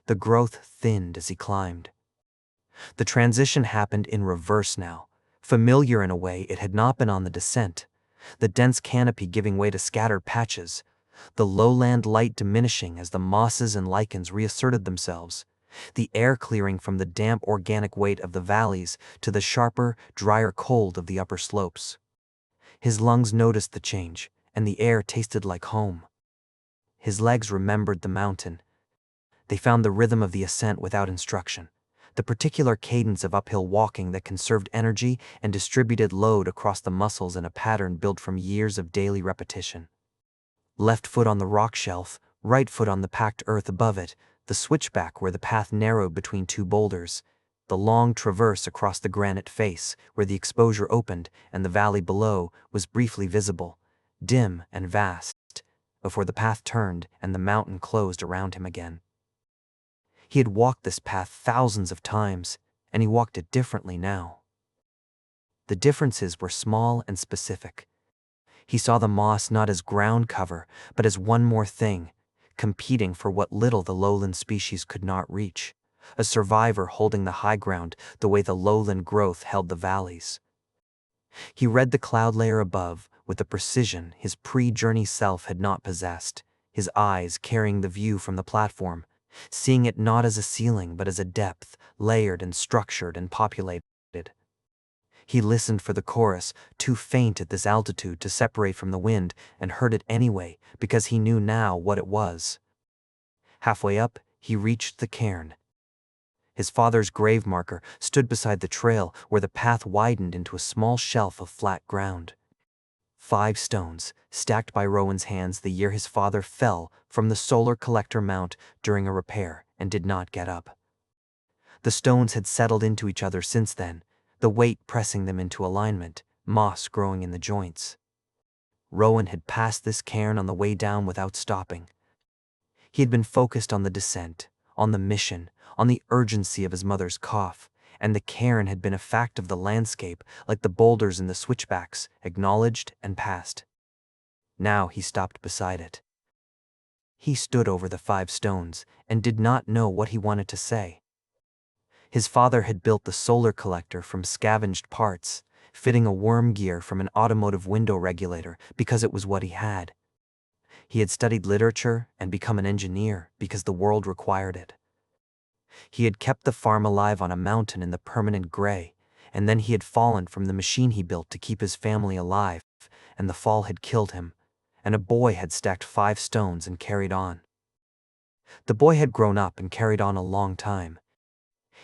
The growth thinned as he climbed. The transition happened in reverse now, familiar in a way it had not been on the descent, the dense canopy giving way to scattered patches, the lowland light diminishing as the mosses and lichens reasserted themselves, the air clearing from the damp organic weight of the valleys to the sharper, drier cold of the upper slopes. His lungs noticed the change, and the air tasted like home. His legs remembered the mountain. They found the rhythm of the ascent without instruction, the particular cadence of uphill walking that conserved energy and distributed load across the muscles in a pattern built from years of daily repetition. Left foot on the rock shelf, right foot on the packed earth above it, the switchback where the path narrowed between two boulders, the long traverse across the granite face where the exposure opened and the valley below was briefly visible, dim and vast, before the path turned and the mountain closed around him again. He had walked this path thousands of times, and he walked it differently now. The differences were small and specific. He saw the moss not as ground cover, but as one more thing, competing for what little the lowland species could not reach, a survivor holding the high ground the way the lowland growth held the valleys. He read the cloud layer above with a precision his pre-journey self had not possessed, his eyes carrying the view from the platform, seeing it not as a ceiling but as a depth, layered and structured and populated. He listened for the chorus, too faint at this altitude to separate from the wind, and heard it anyway because he knew now what it was. Halfway up, he reached the cairn. His father's grave marker stood beside the trail where the path widened into a small shelf of flat ground. 5 stones, stacked by Rowan's hands the year his father fell from the solar collector mount during a repair and did not get up. The stones had settled into each other since then, the weight pressing them into alignment, moss growing in the joints. Rowan had passed this cairn on the way down without stopping. He had been focused on the descent, on the mission, on the urgency of his mother's cough, and the cairn had been a fact of the landscape, like the boulders in the switchbacks, acknowledged and passed. Now he stopped beside it. He stood over the 5 stones and did not know what he wanted to say. His father had built the solar collector from scavenged parts, fitting a worm gear from an automotive window regulator because it was what he had. He had studied literature and become an engineer because the world required it. He had kept the farm alive on a mountain in the permanent gray, and then he had fallen from the machine he built to keep his family alive, and the fall had killed him, and a boy had stacked 5 stones and carried on. The boy had grown up and carried on a long time.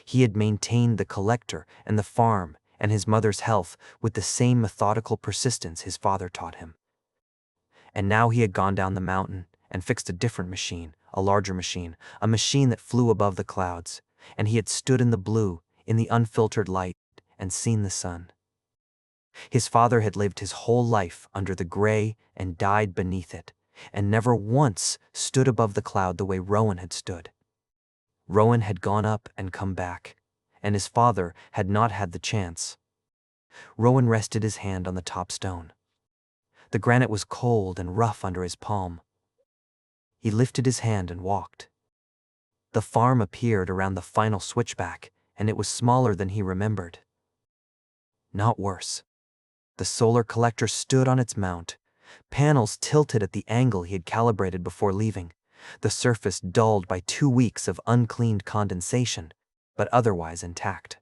He had maintained the collector and the farm and his mother's health with the same methodical persistence his father taught him. And now he had gone down the mountain and fixed a different machine, a larger machine, a machine that flew above the clouds, and he had stood in the blue, in the unfiltered light, and seen the sun. His father had lived his whole life under the gray and died beneath it, and never once stood above the cloud the way Rowan had stood. Rowan had gone up and come back, and his father had not had the chance. Rowan rested his hand on the top stone. The granite was cold and rough under his palm. He lifted his hand and walked. The farm appeared around the final switchback, and it was smaller than he remembered. Not worse. The solar collector stood on its mount, panels tilted at the angle he had calibrated before leaving, the surface dulled by 2 weeks of uncleaned condensation, but otherwise intact.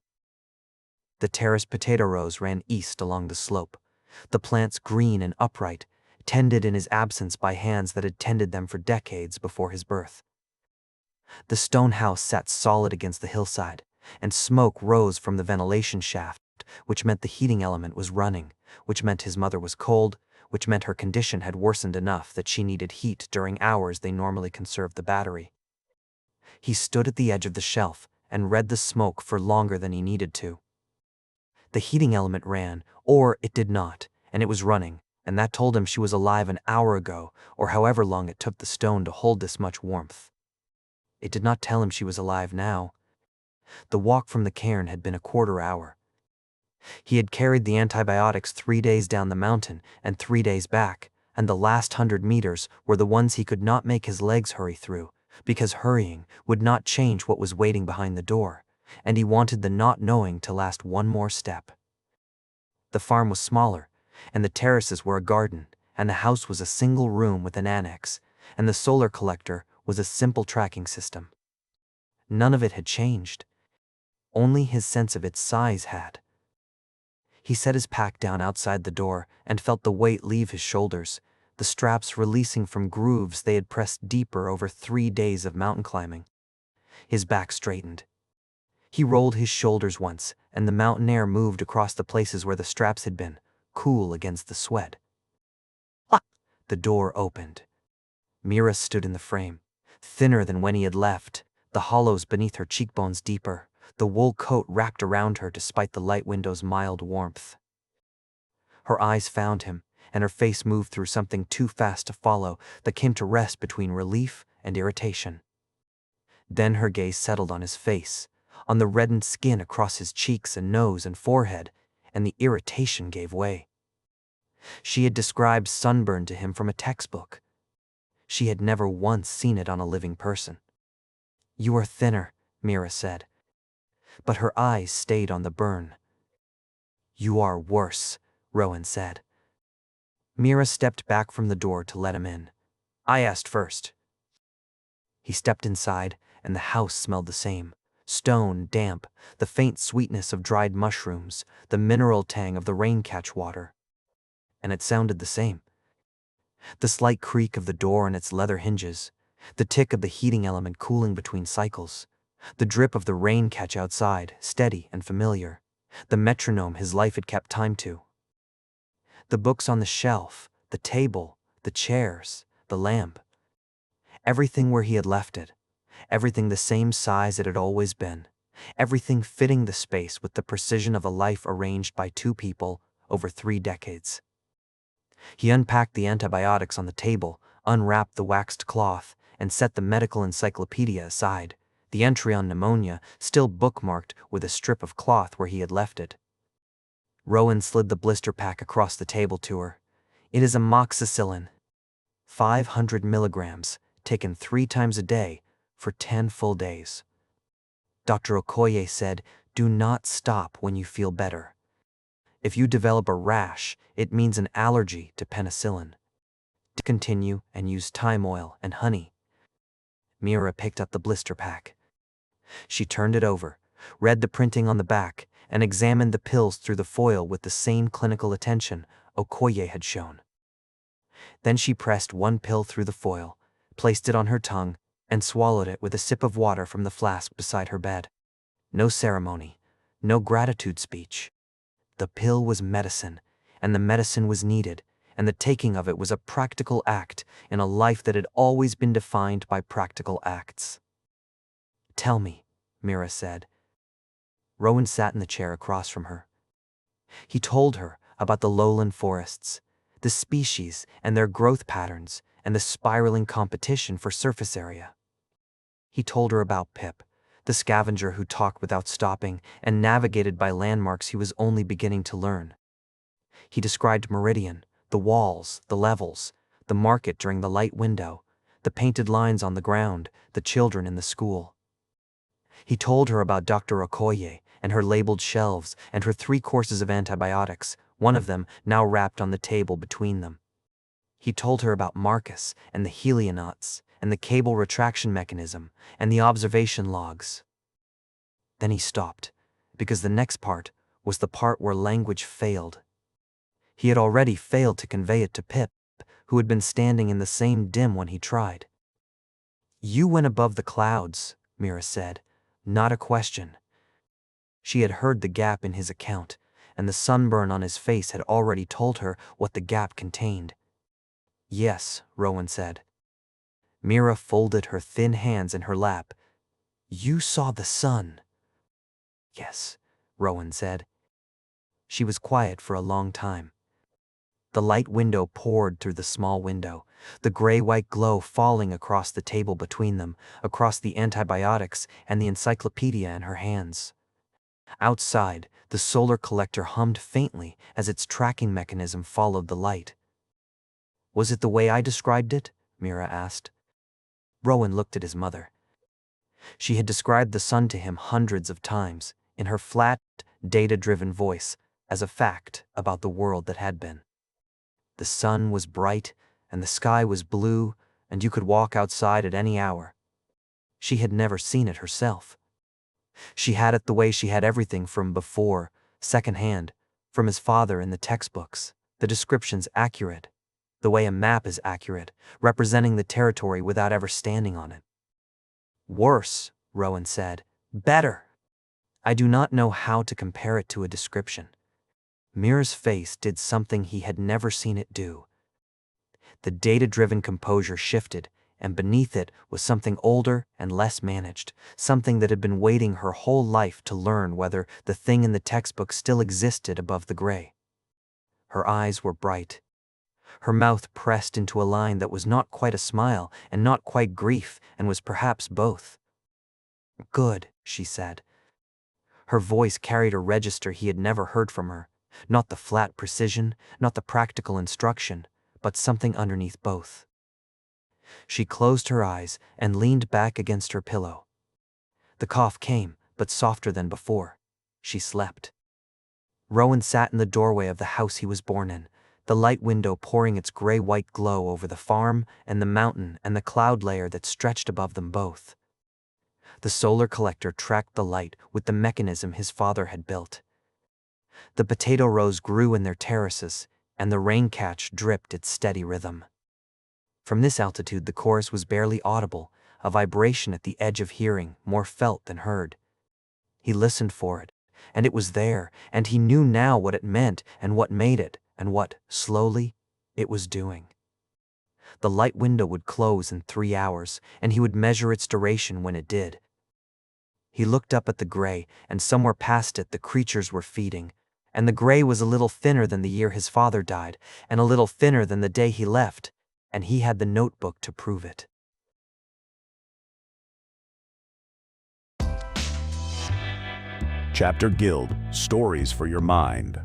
The terraced potato rows ran east along the slope, the plants green and upright, tended in his absence by hands that had tended them for decades before his birth. The stone house sat solid against the hillside, and smoke rose from the ventilation shaft, which meant the heating element was running, which meant his mother was cold, which meant her condition had worsened enough that she needed heat during hours they normally conserved the battery. He stood at the edge of the shelf and read the smoke for longer than he needed to. The heating element ran, or it did not, and it was running, and that told him she was alive an hour ago, or however long it took the stone to hold this much warmth. It did not tell him she was alive now. The walk from the cairn had been a quarter hour. He had carried the antibiotics 3 days down the mountain and 3 days back, and the last 100 meters were the ones he could not make his legs hurry through, because hurrying would not change what was waiting behind the door, and he wanted the not knowing to last one more step. The farm was smaller, and the terraces were a garden, and the house was a single room with an annex, and the solar collector was a simple tracking system. None of it had changed. Only his sense of its size had. He set his pack down outside the door and felt the weight leave his shoulders, the straps releasing from grooves they had pressed deeper over 3 days of mountain climbing. His back straightened. He rolled his shoulders once, and the mountain air moved across the places where the straps had been, cool against the sweat. The door opened. Mira stood in the frame, thinner than when he had left, the hollows beneath her cheekbones deeper, the wool coat wrapped around her despite the light window's mild warmth. Her eyes found him, and her face moved through something too fast to follow that came to rest between relief and irritation. Then her gaze settled on his face, on the reddened skin across his cheeks and nose and forehead, and the irritation gave way. She had described sunburn to him from a textbook. She had never once seen it on a living person. "You are thinner," Mira said. But her eyes stayed on the burn. "You are worse," Rowan said. Mira stepped back from the door to let him in. "I asked first." He stepped inside, and the house smelled the same. Stone, damp, the faint sweetness of dried mushrooms, the mineral tang of the rain-catch water. And it sounded the same. The slight creak of the door and its leather hinges, the tick of the heating element cooling between cycles, the drip of the rain-catch outside, steady and familiar, the metronome his life had kept time to. The books on the shelf, the table, the chairs, the lamp. Everything where he had left it. Everything the same size it had always been. Everything fitting the space with the precision of a life arranged by 2 people over 3 decades. He unpacked the antibiotics on the table, unwrapped the waxed cloth, and set the medical encyclopedia aside, the entry on pneumonia still bookmarked with a strip of cloth where he had left it. Rowan slid the blister pack across the table to her. "It is amoxicillin. 500 milligrams, taken 3 times a day, for 10 full days. Dr. Okoye said, do not stop when you feel better. If you develop a rash, it means an allergy to penicillin. Continue and use thyme oil and honey." Mira picked up the blister pack. She turned it over, read the printing on the back, and examined the pills through the foil with the same clinical attention Okoye had shown. Then she pressed one pill through the foil, placed it on her tongue, and swallowed it with a sip of water from the flask beside her bed. No ceremony, no gratitude speech. The pill was medicine, and the medicine was needed, and the taking of it was a practical act in a life that had always been defined by practical acts. "Tell me," Mira said. Rowan sat in the chair across from her. He told her about the lowland forests, the species and their growth patterns, and the spiraling competition for surface area. He told her about Pip, the scavenger who talked without stopping and navigated by landmarks he was only beginning to learn. He described Meridian, the walls, the levels, the market during the light window, the painted lines on the ground, the children in the school. He told her about Dr. Okoye and her labeled shelves and her 3 courses of antibiotics, one of them now wrapped on the table between them. He told her about Marcus and the helionauts and the cable retraction mechanism and the observation logs. Then he stopped, because the next part was the part where language failed. He had already failed to convey it to Pip, who had been standing in the same dim when he tried. "You went above the clouds," Mira said, not a question. She had heard the gap in his account, and the sunburn on his face had already told her what the gap contained. "Yes," Rowan said. Mira folded her thin hands in her lap. "You saw the sun." "Yes," Rowan said. She was quiet for a long time. The light window poured through the small window, the gray-white glow falling across the table between them, across the antibiotics and the encyclopedia in her hands. Outside, the solar collector hummed faintly as its tracking mechanism followed the light. "Was it the way I described it?" Mira asked. Rowan looked at his mother. She had described the sun to him hundreds of times, in her flat, data-driven voice, as a fact about the world that had been. The sun was bright, and the sky was blue, and you could walk outside at any hour. She had never seen it herself. She had it the way she had everything from before, secondhand, from his father in the textbooks, the descriptions accurate, the way a map is accurate, representing the territory without ever standing on it. Worse, Rowan said. Better. I do not know how to compare it to a description. Mira's face did something he had never seen it do. The data-driven composure shifted, and beneath it was something older and less managed, something that had been waiting her whole life to learn whether the thing in the textbook still existed above the gray. Her eyes were bright. Her mouth pressed into a line that was not quite a smile and not quite grief, and was perhaps both. Good, she said. Her voice carried a register he had never heard from her, not the flat precision, not the practical instruction, but something underneath both. She closed her eyes and leaned back against her pillow. The cough came, but softer than before. She slept. Rowan sat in the doorway of the house he was born in, the light window pouring its gray-white glow over the farm and the mountain and the cloud layer that stretched above them both. The solar collector tracked the light with the mechanism his father had built. The potato rows grew in their terraces, and the rain catch dripped its steady rhythm. From this altitude the chorus was barely audible, a vibration at the edge of hearing, more felt than heard. He listened for it, and it was there, and he knew now what it meant and what made it, and what, slowly, it was doing. The light window would close in 3 hours, and he would measure its duration when it did. He looked up at the gray, and somewhere past it the creatures were feeding, and the gray was a little thinner than the year his father died, and a little thinner than the day he left, and he had the notebook to prove it. Chapter Guild, Stories for Your Mind.